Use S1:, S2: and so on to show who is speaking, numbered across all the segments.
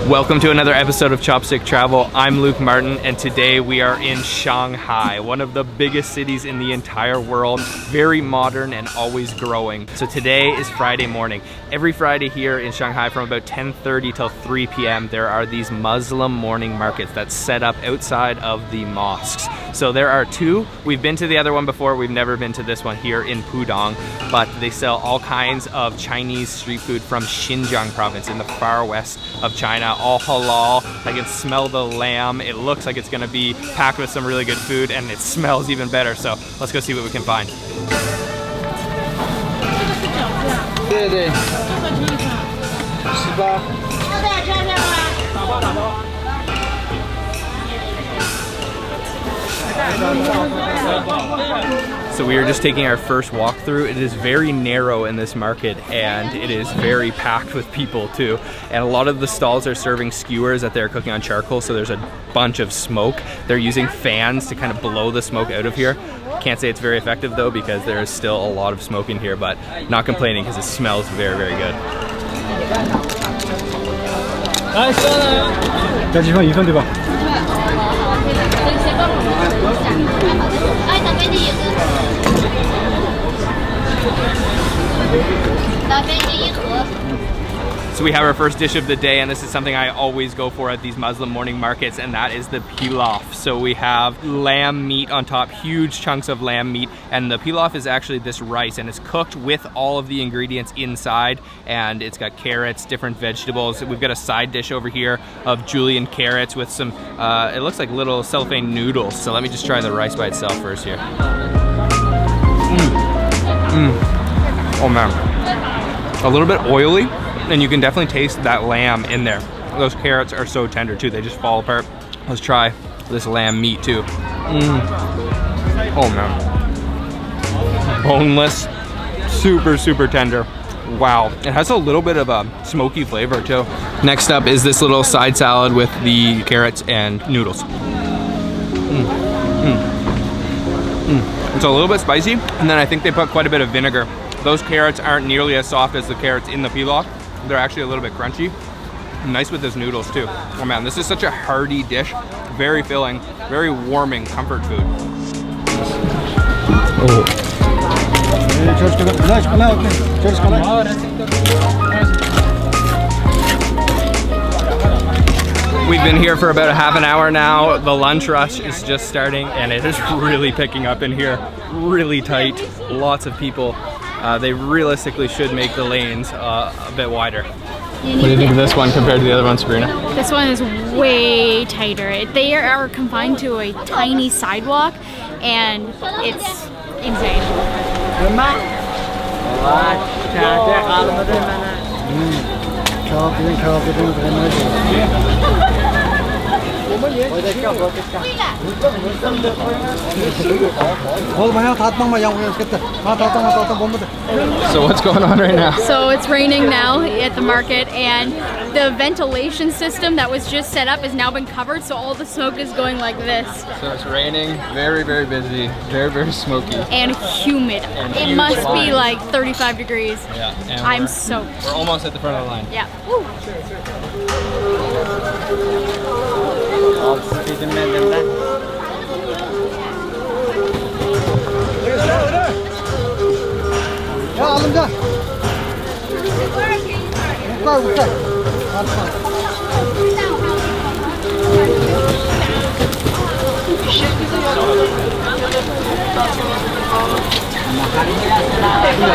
S1: Welcome to another episode of Chopstick Travel. I'm Luke Martin, and today we are in Shanghai, one of the biggest cities in the entire world, very modern and always growing. So today is Friday morning. Every Friday here in Shanghai from about 10:30 till 3 p.m. there are these Muslim morning markets that set up outside of the mosques. So there are two. We've been to the other one before. We've never been to this one here in Pudong, but they sell all kinds of Chinese street food from Xinjiang province in the far west of China, all halal. I can smell the lamb. It looks like it's gonna be packed with some really good food, and it smells even better. So let's go see what we can find. So we are just taking our first walk through. It is very narrow in this market, and it is very packed with people too. And a lot of the stalls are serving skewers that they're cooking on charcoal, so there's a bunch of smoke. They're using fans to kind of blow the smoke out of here. Can't say it's very effective though, because there is still a lot of smoke in here, but not complaining because it smells very, very good. So we have our first dish of the day, and this is something I always go for at these Muslim morning markets, and that is the pilaf. So we have lamb meat on top, huge chunks of lamb meat, and the pilaf is actually this rice, and it's cooked with all of the ingredients inside, and it's got carrots, different vegetables. We've got a side dish over here of julienne carrots with some, it looks like little cellophane noodles. So let me just try the rice by itself first here. Oh man, a little bit oily, and you can definitely taste that lamb in there. Those carrots are so tender too, they just fall apart. Let's try this lamb meat too. Oh man, boneless, super, super tender. Wow, it has a little bit of a smoky flavor too. Next up is this little side salad with the carrots and noodles. It's a little bit spicy, and then I think they put quite a bit of vinegar. Those carrots aren't nearly as soft as the carrots in the pilaf. They're actually a little bit crunchy. Nice with those noodles too. Oh man, this is such a hearty dish. Very filling, very warming comfort food. We've been here for about a half an hour now. The lunch rush is just starting, and it is really picking up in here. Really tight, lots of people. They realistically should make the lanes a bit wider. What do you think of this one compared to the other one, Sabrina?
S2: This one is way tighter. They are confined to a tiny sidewalk, and it's insane.
S1: So what's going on right now?
S2: So it's raining now at the market, and the ventilation system that was just set up has now been covered, so all the smoke is going like this.
S1: So it's raining, very, very busy, very, very smoky.
S2: And humid. It must be like 35 degrees.
S1: Yeah, and
S2: I'm soaked.
S1: We're almost at the front of the line.
S2: Yeah. Woo.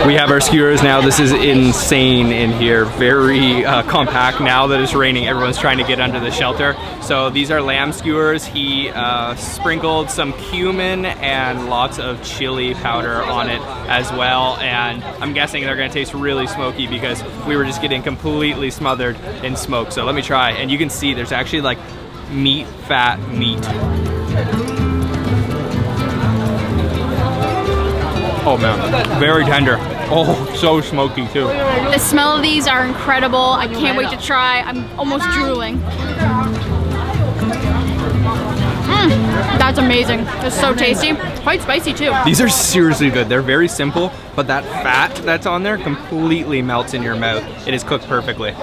S1: We have our skewers now. This is insane in here. Very compact now that it's raining. Everyone's trying to get under the shelter. So these are lamb skewers. He sprinkled some cumin and lots of chili powder on it as well. And I'm guessing they're gonna taste really smoky because we were just getting completely smothered in smoke. So let me try. And you can see there's actually like meat, fat meat. Oh man, very tender. Oh, so smoky too.
S2: The smell of these are incredible. I can't wait to try. I'm almost drooling. That's amazing. It's so tasty. Quite spicy too.
S1: These are seriously good. They're very simple, but that fat that's on there completely melts in your mouth. It is cooked perfectly.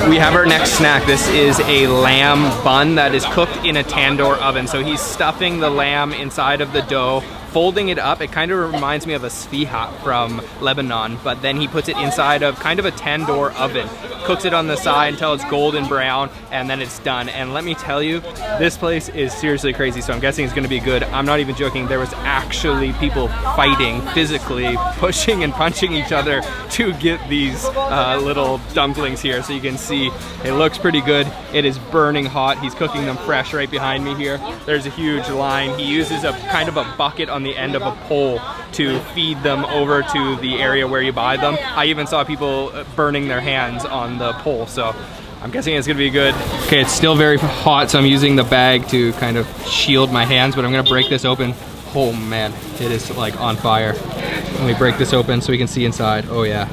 S1: We have our next snack. This is a lamb bun that is cooked in a tandoor oven. So he's stuffing the lamb inside of the dough, folding it up. It kind of reminds me of a sfiha from Lebanon, but then he puts it inside of kind of a tandoor oven, cooks it on the side until it's golden brown, and then it's done. And let me tell you, this place is seriously crazy, so I'm guessing it's gonna be good. I'm not even joking. There was actually people fighting, physically pushing and punching each other to get these little dumplings here. So you can see it looks pretty good. It is burning hot. He's cooking them fresh right behind me here. There's a huge line. He uses a kind of a bucket on the end of a pole to feed them over to the area where you buy them. I even saw people burning their hands on the pole, so I'm guessing it's gonna be good. Okay, it's still very hot, so I'm using the bag to kind of shield my hands, but I'm gonna break this open. Oh man, it is like on fire. Let me break this open so we can see inside. Oh yeah,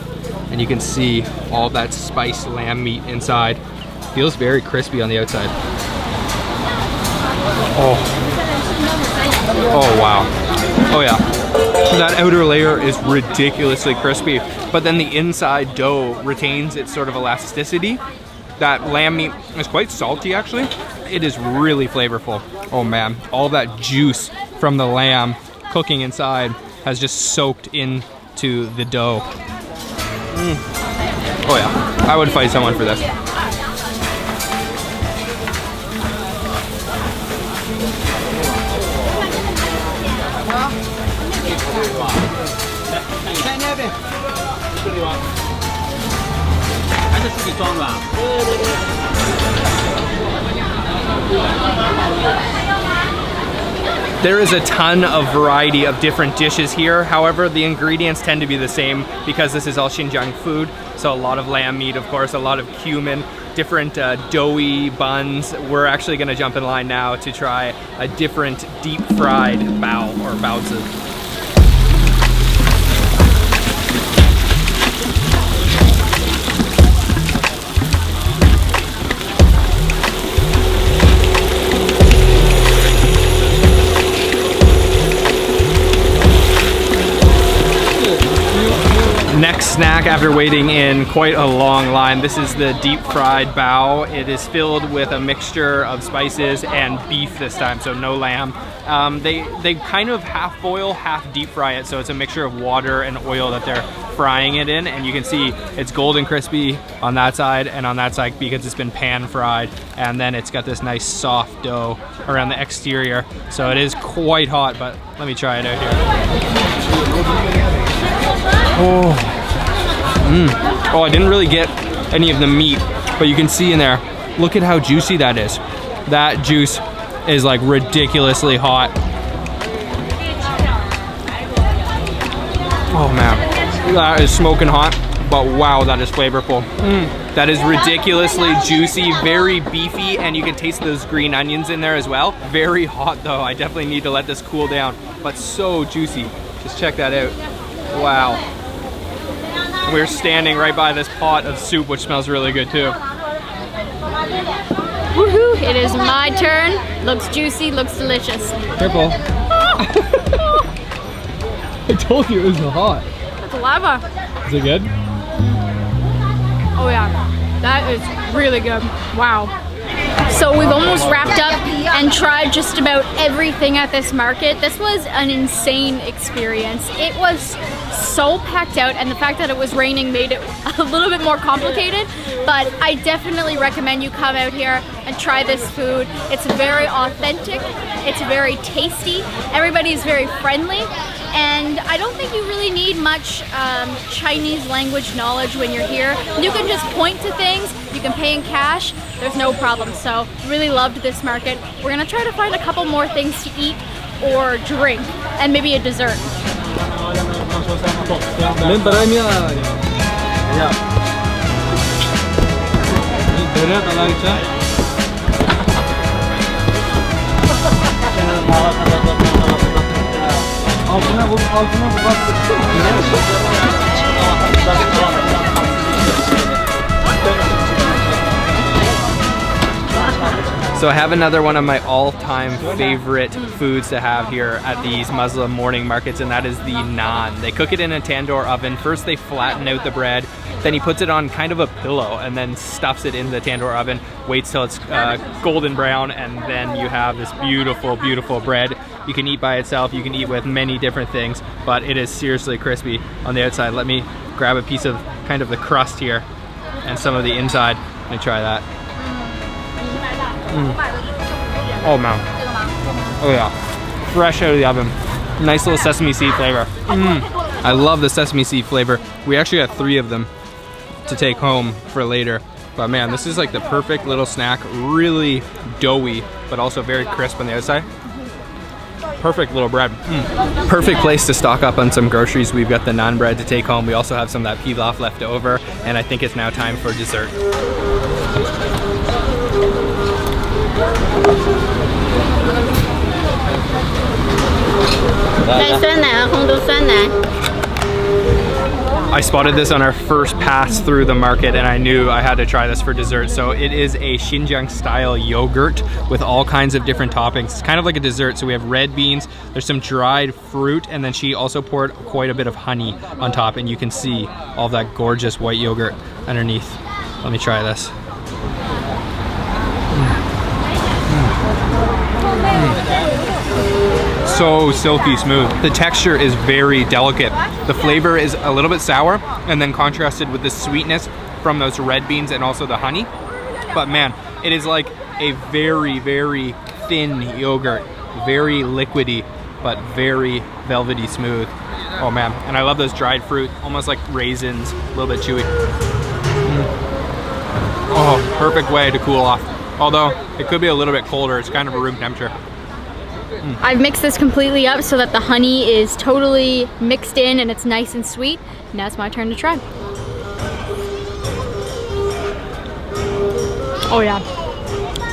S1: and you can see all that spiced lamb meat inside. Feels very crispy on the outside. Oh wow. Oh yeah. That outer layer is ridiculously crispy, but then the inside dough retains its sort of elasticity. That lamb meat is quite salty actually. It is really flavorful. Oh man, all that juice from the lamb cooking inside has just soaked into the dough. Oh yeah, I would fight someone for this. There is a ton of variety of different dishes here. However, the ingredients tend to be the same because this is all Xinjiang food. So a lot of lamb meat, of course, a lot of cumin, different doughy buns. We're actually gonna jump in line now to try a different deep fried bao or baozi. Next snack after waiting in quite a long line, this is the deep fried bao. It is filled with a mixture of spices and beef this time, so no lamb. They kind of half boil, half deep fry it, so it's a mixture of water and oil that they're frying it in, and you can see it's golden crispy on that side and on that side because it's been pan fried, and then it's got this nice soft dough around the exterior, so it is quite hot, but let me try it out here. Oh, I didn't really get any of the meat, but you can see in there, look at how juicy that is. That juice is like ridiculously hot. Oh man, that is smoking hot, but wow, that is flavorful. That is ridiculously juicy, very beefy, and you can taste those green onions in there as well. Very hot though, I definitely need to let this cool down, but so juicy. Just check that out. Wow. We're standing right by this pot of soup, which smells really good too.
S2: Woohoo! It is my turn. Looks juicy, looks delicious.
S1: Careful. I told you it was hot.
S2: It's lava.
S1: Is it good?
S2: Oh yeah, that is really good. Wow. So we've almost wrapped up and tried just about everything at this market. This was an insane experience. It was so packed out, and the fact that it was raining made it a little bit more complicated, but I definitely recommend you come out here and try this food. It's very authentic, it's very tasty, everybody is very friendly, and I don't think you really need much Chinese language knowledge when you're here. You can just point to things, you can pay in cash, there's no problem. So really loved this market. We're gonna try to find a couple more things to eat or drink, and maybe a dessert.
S1: So I have another one of my all-time favorite foods to have here at these Muslim morning markets, and that is the naan. They cook it in a tandoor oven. First they flatten out the bread, then he puts it on kind of a pillow and then stuffs it in the tandoor oven, waits till it's golden brown, and then you have this beautiful, beautiful bread. You can eat by itself, you can eat with many different things, but it is seriously crispy on the outside. Let me grab a piece of kind of the crust here and some of the inside. Let me try that. Oh man. Oh yeah. Fresh out of the oven. Nice little sesame seed flavor. I love the sesame seed flavor. We actually got 3 of them to take home for later. But man, this is like the perfect little snack. Really doughy, but also very crisp on the outside. Perfect little bread. Perfect place to stock up on some groceries. We've got the naan bread to take home. We also have some of that pilaf left over, and I think it's now time for dessert. I spotted this on our first pass through the market, and I knew I had to try this for dessert. So it is a Xinjiang style yogurt with all kinds of different toppings. It's kind of like a dessert. So we have red beans, there's some dried fruit, and then she also poured quite a bit of honey on top, and you can see all that gorgeous white yogurt underneath. Let me try this. So silky smooth. The texture is very delicate. The flavor is a little bit sour, and then contrasted with the sweetness from those red beans and also the honey. But man, it is like a very, very thin yogurt. Very liquidy, but very velvety smooth. Oh man, and I love those dried fruit, almost like raisins, a little bit chewy. Oh, perfect way to cool off. Although, it could be a little bit colder. It's kind of a room temperature.
S2: I've mixed this completely up so that the honey is totally mixed in and it's nice and sweet. Now it's my turn to try. Oh yeah,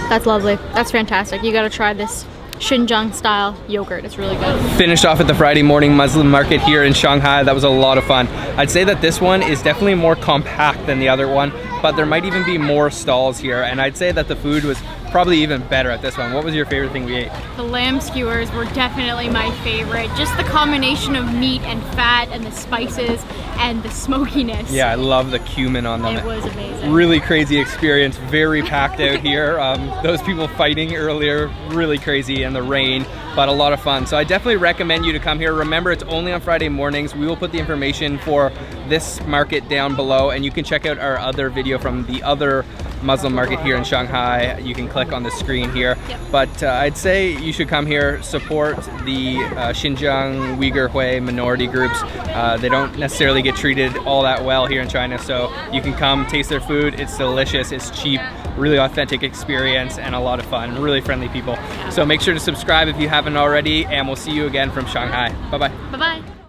S2: that's lovely. That's fantastic. You gotta try this Xinjiang style yogurt. It's really good.
S1: Finished off at the Friday morning Muslim market here in Shanghai. That was a lot of fun. I'd say that this one is definitely more compact than the other one, but there might even be more stalls here, and I'd say that the food was probably even better at this one. What was your favorite thing we ate?
S2: The lamb skewers were definitely my favorite. Just the combination of meat and fat and the spices and the smokiness.
S1: Yeah, I love the cumin on them.
S2: It was amazing.
S1: Really crazy experience, very packed out here. Those people fighting earlier, really crazy in the rain, but a lot of fun. So I definitely recommend you to come here. Remember, it's only on Friday mornings. We will put the information for this market down below, and you can check out our other video from the other Muslim market here in Shanghai. You can click on the screen here.
S2: Yep.
S1: But I'd say you should come here, support the Xinjiang Uyghur Hui minority groups. They don't necessarily get treated all that well here in China, so you can come taste their food. It's delicious, it's cheap, really authentic experience, and a lot of fun. Really friendly people. So make sure to subscribe if you haven't already, and we'll see you again from Shanghai. Bye-bye.
S2: Bye-bye.